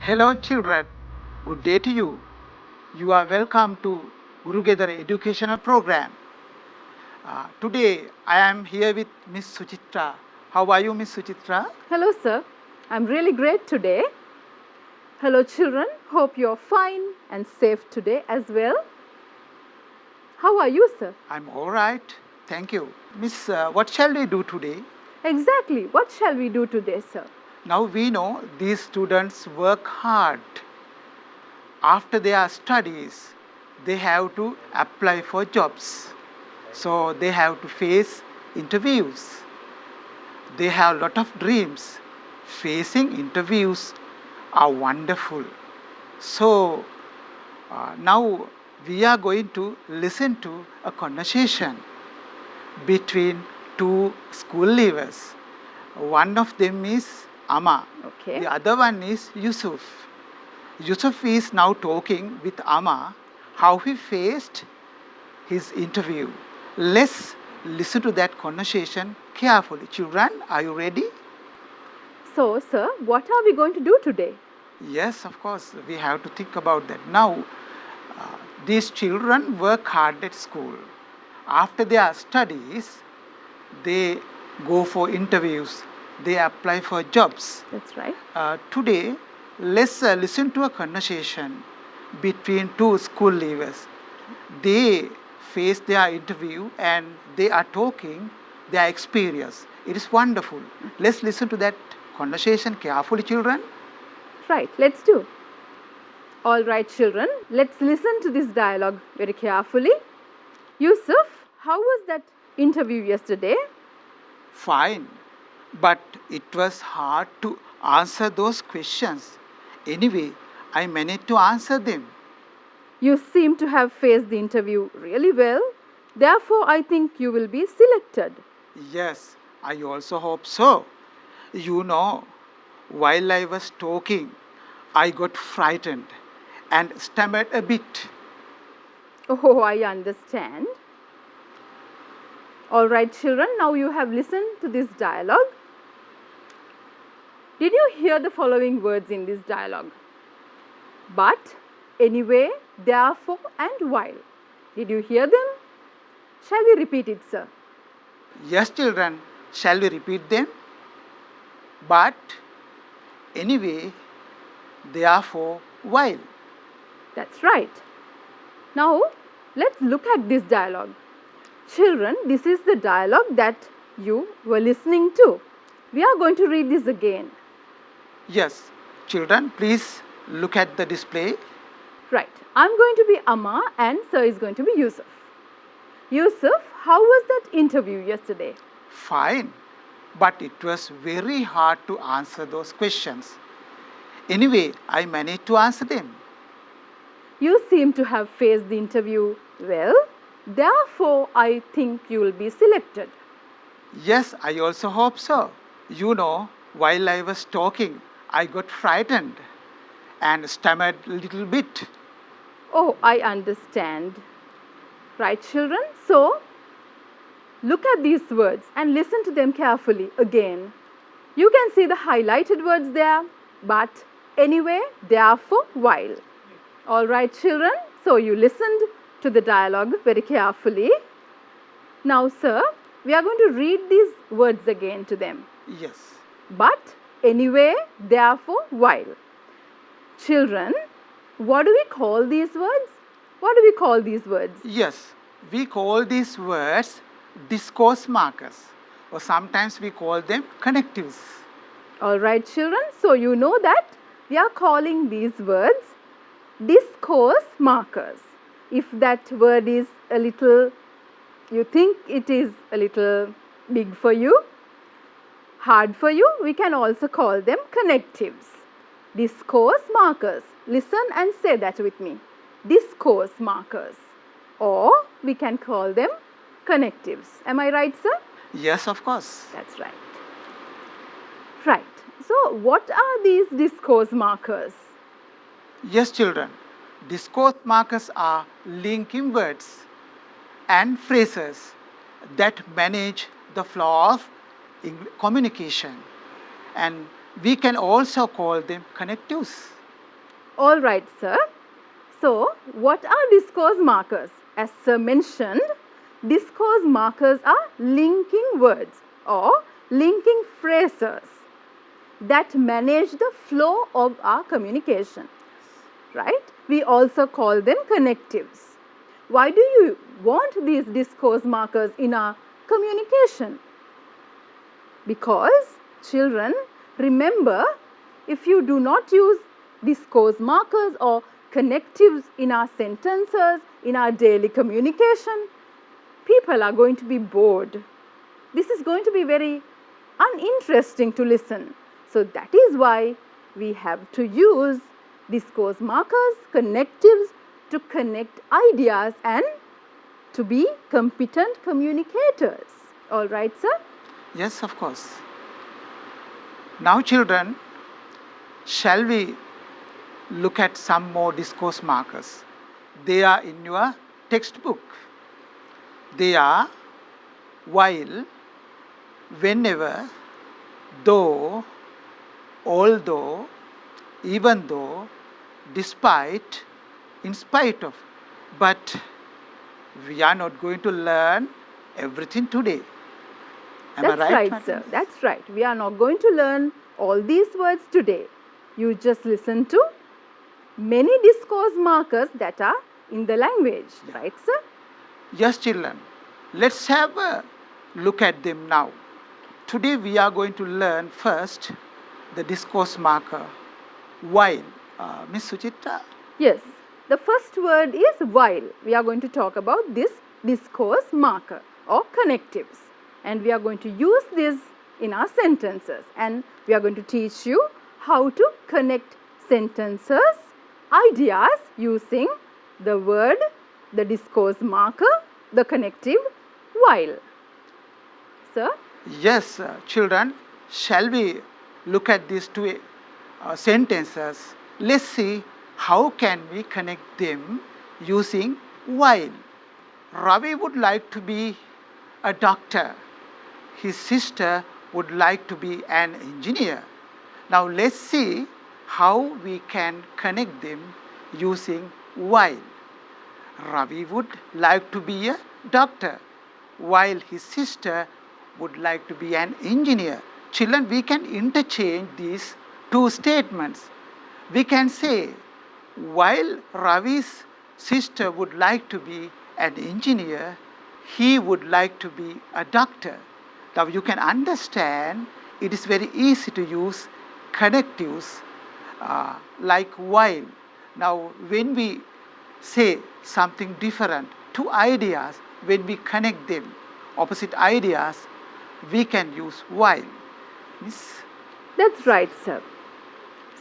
Hello, children. Good day to you. You are welcome to Gurugether Educational Program. Today, I am here with Miss Suchitra. How are you, Miss Suchitra? Hello, sir. I'm really great today. Hello, children. Hope you're fine and safe today as well. How are you, sir? I'm all right. Thank you. Miss, what shall we do today? Exactly. What shall we do today, sir? Now we know these students work hard. After their studies, they have to apply for jobs. So they have to face interviews. They have a lot of dreams. Facing interviews are wonderful. So now we are going to listen to a conversation between two school leavers. One of them is Amma. Okay. The other one is Yusuf. Yusuf is now talking with Amma how he faced his interview. Let's listen to that conversation carefully. Children, are you ready? So, sir, what are we going to do today? Yes, of course, we have to think about that. Now, these children work hard at school. After their studies, they go for interviews, they apply for jobs. That's right. Today, let's listen to a conversation between two school leavers. They face their interview and they are talking their experience. It is wonderful. Let's listen to that conversation carefully, children. Right, let's do. All right, children, let's listen to this dialogue very carefully. Yusuf, how was that interview yesterday? Fine, but it was hard to answer those questions. Anyway, I managed to answer them. You seem to have faced the interview really well. Therefore, I think you will be selected. Yes, I also hope so. You know, while I was talking, I got frightened and stammered a bit. Oh, I understand. All right, children, now you have listened to this dialogue. Did you hear the following words in this dialogue? But, anyway, therefore, and while. Did you hear them? Shall we repeat it, sir? Yes, children, shall we repeat them? But, anyway, therefore, while. That's right. Now, let's look at this dialogue. Children, this is the dialogue that you were listening to. We are going to read this again. Yes, children, please look at the display. Right. I'm going to be Amma and sir is going to be Yusuf. Yusuf, how was that interview yesterday? Fine, but it was very hard to answer those questions. Anyway, I managed to answer them. You seem to have faced the interview well. Therefore, I think you will be selected. Yes, I also hope so. You know, while I was talking, I got frightened and stammered a little bit. Oh, I understand. Right, children? So, look at these words and listen to them carefully again. You can see the highlighted words there, but anyway, therefore, while. All right, children? So, you listened to the dialogue very carefully. Now, sir, we are going to read these words again to them. Yes. But, anyway, therefore, while. Children, what do we call these words? What do we call these words? Yes, we call these words discourse markers, or sometimes we call them connectives. All right, children. So, you know that we are calling these words discourse markers. If that word is a little, you think it is a little big for you, hard for you, we can also call them connectives. Discourse markers. Listen and say that with me. Discourse markers. Or we can call them connectives. Am I right, sir? Yes, of course. That's right. Right. So, what are these discourse markers? Yes, children. Discourse markers are linking words and phrases that manage the flow of communication. And we can also call them connectives. All right, sir. So, what are discourse markers? As sir mentioned, discourse markers are linking words or linking phrases that manage the flow of our communication. Right? We also call them connectives. Why do you want these discourse markers in our communication? Because, children, remember, if you do not use discourse markers or connectives in our sentences, in our daily communication, people are going to be bored. This is going to be very uninteresting to listen. So that is why we have to use discourse markers, connectives to connect ideas and to be competent communicators. All right, sir? Yes, of course. Now, children, shall we look at some more discourse markers? They are in your textbook. They are while, whenever, though, although, even though, despite, in spite of. But we are not going to learn everything today. Am I That's right, madam? sir. That's right. We are not going to learn all these words today. You just listen to many discourse markers that are in the language. Yeah. Right, sir? Yes, children. Let's have a look at them now. Today we are going to learn first the discourse marker while. Miss Suchitra? Yes. The first word is while. We are going to talk about this discourse marker or connectives. And we are going to use this in our sentences. And we are going to teach you how to connect sentences, ideas using the word, the discourse marker, the connective while. Sir? Yes, children. Shall we look at these two sentences? Let's see how can we connect them using while. Ravi would like to be a doctor. His sister would like to be an engineer. Now let's see how we can connect them using while. Ravi would like to be a doctor, while his sister would like to be an engineer. Children, we can interchange these two statements. We can say, while Ravi's sister would like to be an engineer, he would like to be a doctor. Now you can understand it is very easy to use connectives like while. Now when we say something different, two ideas, when we connect them, opposite ideas, we can use while. Miss? That's right, sir.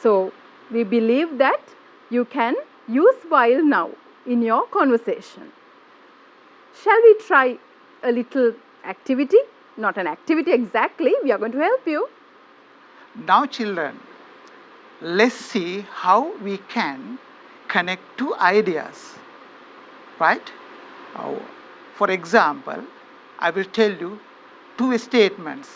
So, we believe that you can use while now in your conversation. Shall we try a little activity? Not an activity exactly, we are going to help you. Now children, let's see how we can connect two ideas, right? For example, I will tell you two statements.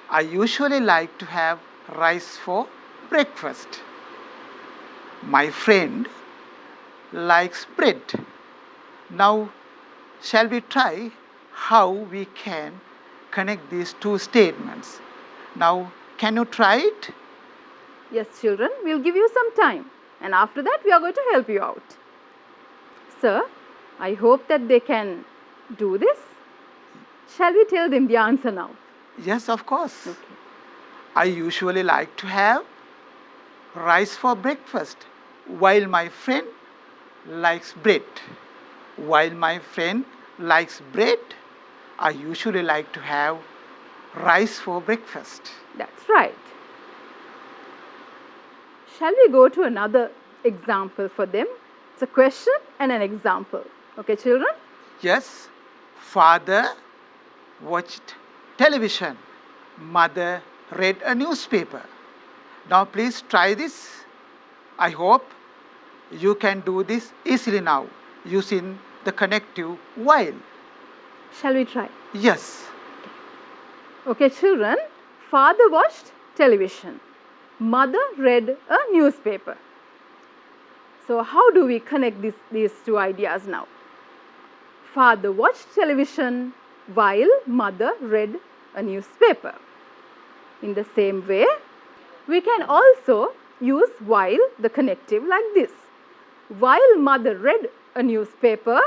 I usually like to have rice for breakfast. My friend likes bread. Now, shall we try how we can connect these two statements? Now, can you try it? Yes, children, we'll give you some time. And after that, we are going to help you out. Sir, I hope that they can do this. Shall we tell them the answer now? Yes, of course. Okay. I usually like to have rice for breakfast, while my friend likes bread. While my friend likes bread, I usually like to have rice for breakfast. That's right. Shall we go to another example for them? It's a question and an example. Okay, children? Yes, father watched television. Mother read a newspaper. Now please try this. I hope you can do this easily now using the connective while. Shall we try? Yes. Okay, children. Father watched television. Mother read a newspaper. So how do we connect these two ideas now? Father watched television while mother read a newspaper. In the same way, we can also use while the connective like this. While mother read a newspaper,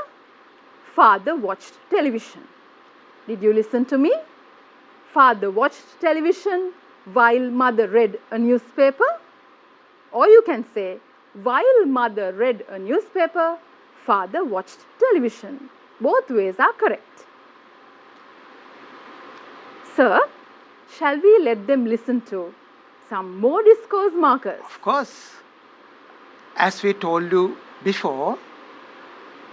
father watched television. Did you listen to me? Father watched television while mother read a newspaper. Or you can say, while mother read a newspaper, father watched television. Both ways are correct. Sir, shall we let them listen to some more discourse markers? Of course. As we told you before,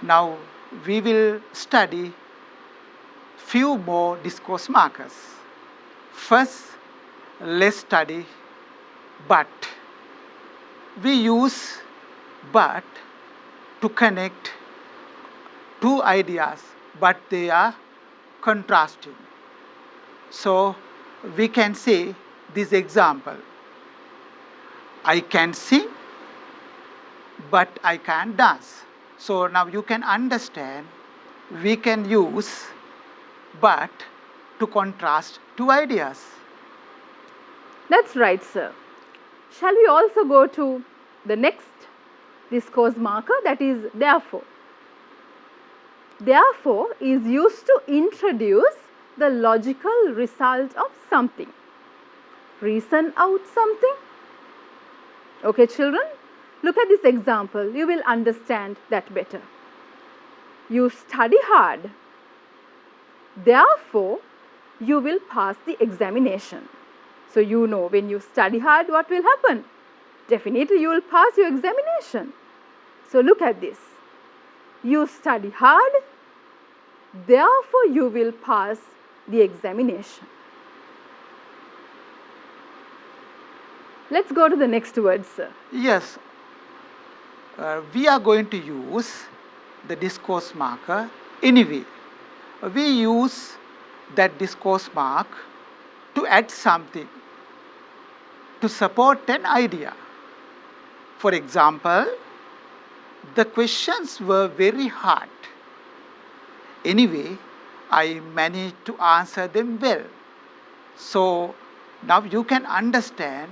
now we will study few more discourse markers. First, let's study but. We use but to connect two ideas, but they are contrasting. So we can say this example: I can sing, but I can't dance. So now you can understand we can use but to contrast two ideas. That's right, sir. Shall we also go to the next discourse marker, that is therefore. Therefore is used to introduce the logical result of something. Reason out something. Okay, children, look at this example. You will understand that better. You study hard. Therefore, you will pass the examination. So you know when you study hard, what will happen? Definitely you will pass your examination. So look at this. You study hard, therefore you will pass the examination. Let's go to the next word, sir. Yes, we are going to use the discourse marker anyway. We use that discourse mark to add something, to support an idea. For example, the questions were very hard. Anyway, I managed to answer them well. So now you can understand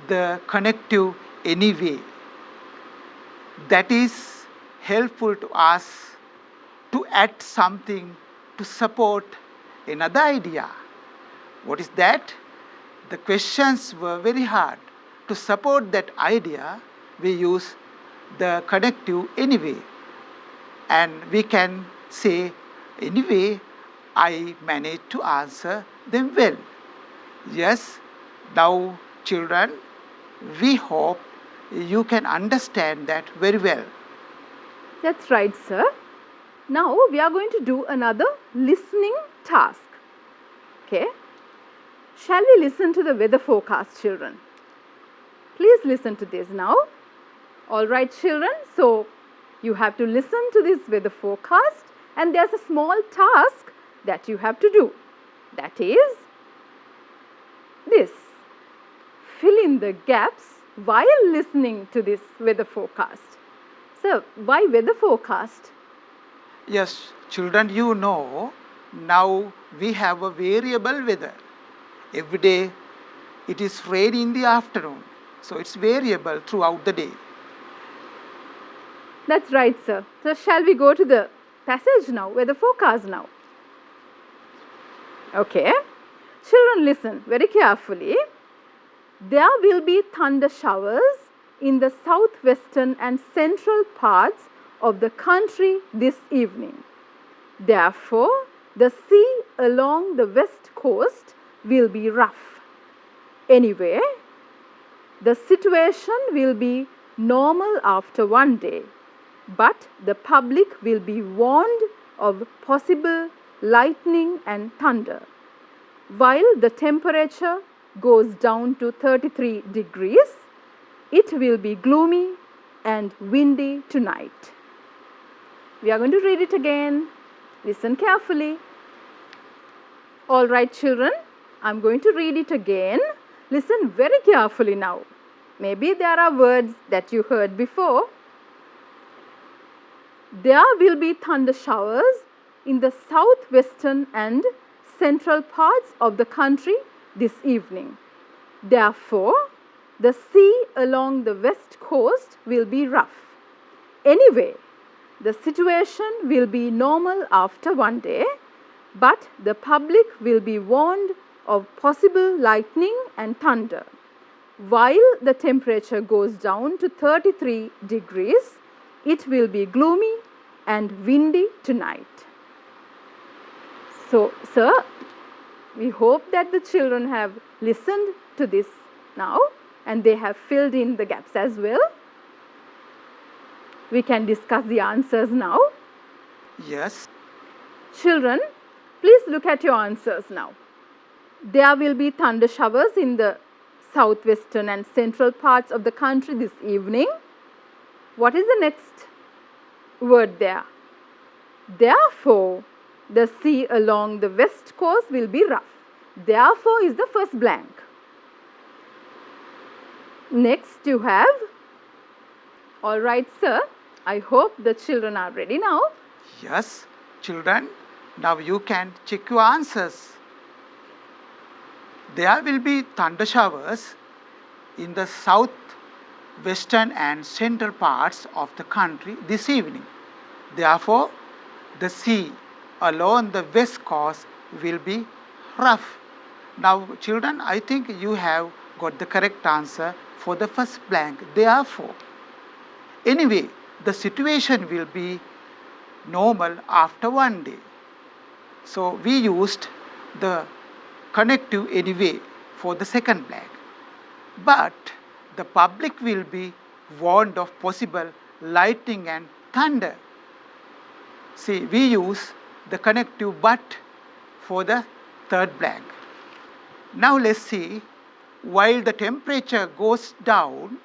the connective anyway. That is helpful to us to add something to support another idea. What is that? The questions were very hard. To support that idea, we use the connective anyway. And we can say, anyway, I managed to answer them well. Yes, now children, we hope you can understand that very well. That's right, sir. Now we are going to do another listening task. Okay. Shall we listen to the weather forecast, children? Please listen to this now. All right, children. So you have to listen to this weather forecast, and there's a small task that you have to do. That is this. Fill in the gaps while listening to this weather forecast. So why weather forecast? Yes, children, you know, now we have a variable weather. Every day it is rainy in the afternoon. So it's variable throughout the day. That's right, sir. So shall we go to the passage now, weather forecast now? Okay. Children, listen very carefully. There will be thunder showers in the southwestern and central parts of the country this evening. Therefore, the sea along the west coast will be rough. Anyway, the situation will be normal after one day, but the public will be warned of possible lightning and thunder. While the temperature goes down to 33 degrees, it will be gloomy and windy tonight. We are going to read it again. Listen carefully. All right, children, I'm going to read it again. Listen very carefully now. Maybe there are words that you heard before, There will be thunder showers in the southwestern and central parts of the country this evening. Therefore, the sea along the west coast will be rough. Anyway, the situation will be normal after one day, but the public will be warned of possible lightning and thunder. While the temperature goes down to 33 degrees, it will be gloomy and windy tonight. So, sir, we hope that the children have listened to this now and they have filled in the gaps as well. We can discuss the answers now. Yes. Children, please look at your answers now. There will be thunder showers in the southwestern and central parts of the country this evening. What is the next word there? Therefore, the sea along the west coast will be rough. Therefore is the first blank. Next you have, all right, sir, I hope the children are ready now. Yes, children, now you can check your answers. There will be thunder showers in the south, western and central parts of the country this evening. Therefore, the sea along the west coast will be rough. Now, children, I think you have got the correct answer for the first blank. Therefore, anyway, the situation will be normal after one day. So, we used the connective anyway for the second blank. But the public will be warned of possible lightning and thunder. See, we use the connective but for the third blank. Now let's see, while the temperature goes down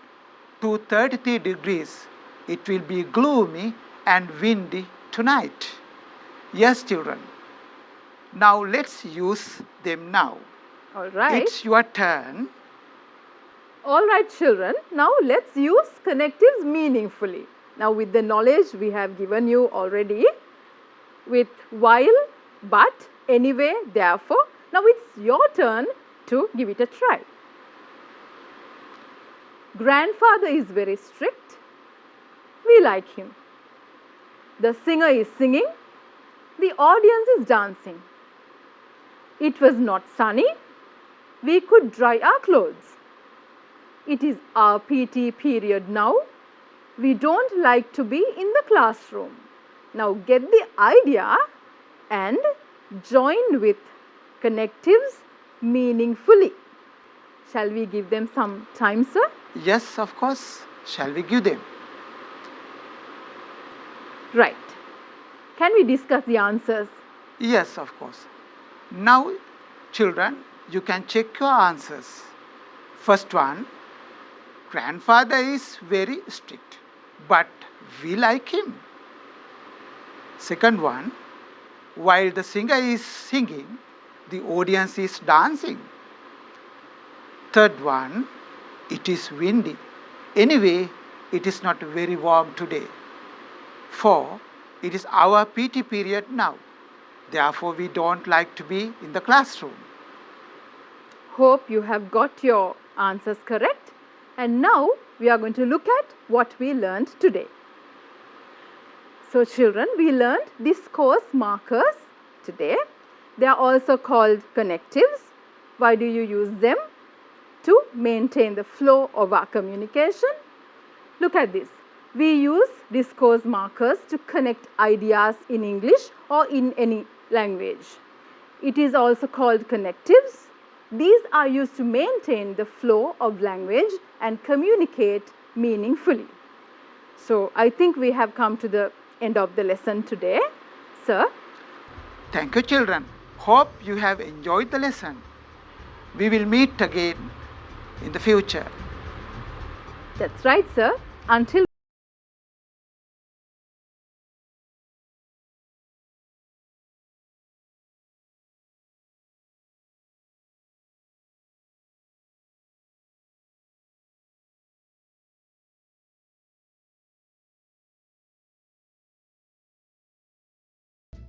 to 33 degrees, it will be gloomy and windy tonight. Yes, children. Now let's use them now. All right. It's your turn. All right, children. Now let's use connectives meaningfully. Now with the knowledge we have given you already with while, but, anyway, therefore. Now it's your turn to give it a try. Grandfather is very strict. We like him. The singer is singing. The audience is dancing. It was not sunny. We could dry our clothes. It is our PT period now. We don't like to be in the classroom. Now get the idea and join with connectives meaningfully. Shall we give them some time, sir? Yes, of course. Shall we give them? Right. Can we discuss the answers? Yes, of course. Now, children, you can check your answers. First one, grandfather is very strict, but we like him. Second one, while the singer is singing, the audience is dancing. Third one, it is windy. Anyway, it is not very warm today. 4, it is our PT period now. Therefore, we don't like to be in the classroom. Hope you have got your answers correct. And now we are going to look at what we learned today. So children, we learned discourse markers today. They are also called connectives. Why do you use them? To maintain the flow of our communication. Look at this. We use discourse markers to connect ideas in English or in any language. It is also called connectives. These are used to maintain the flow of language and communicate meaningfully. So I think we have come to the end of the lesson today. Sir? Thank you, children. Hope you have enjoyed the lesson. We will meet again in the future. That's right, sir. Until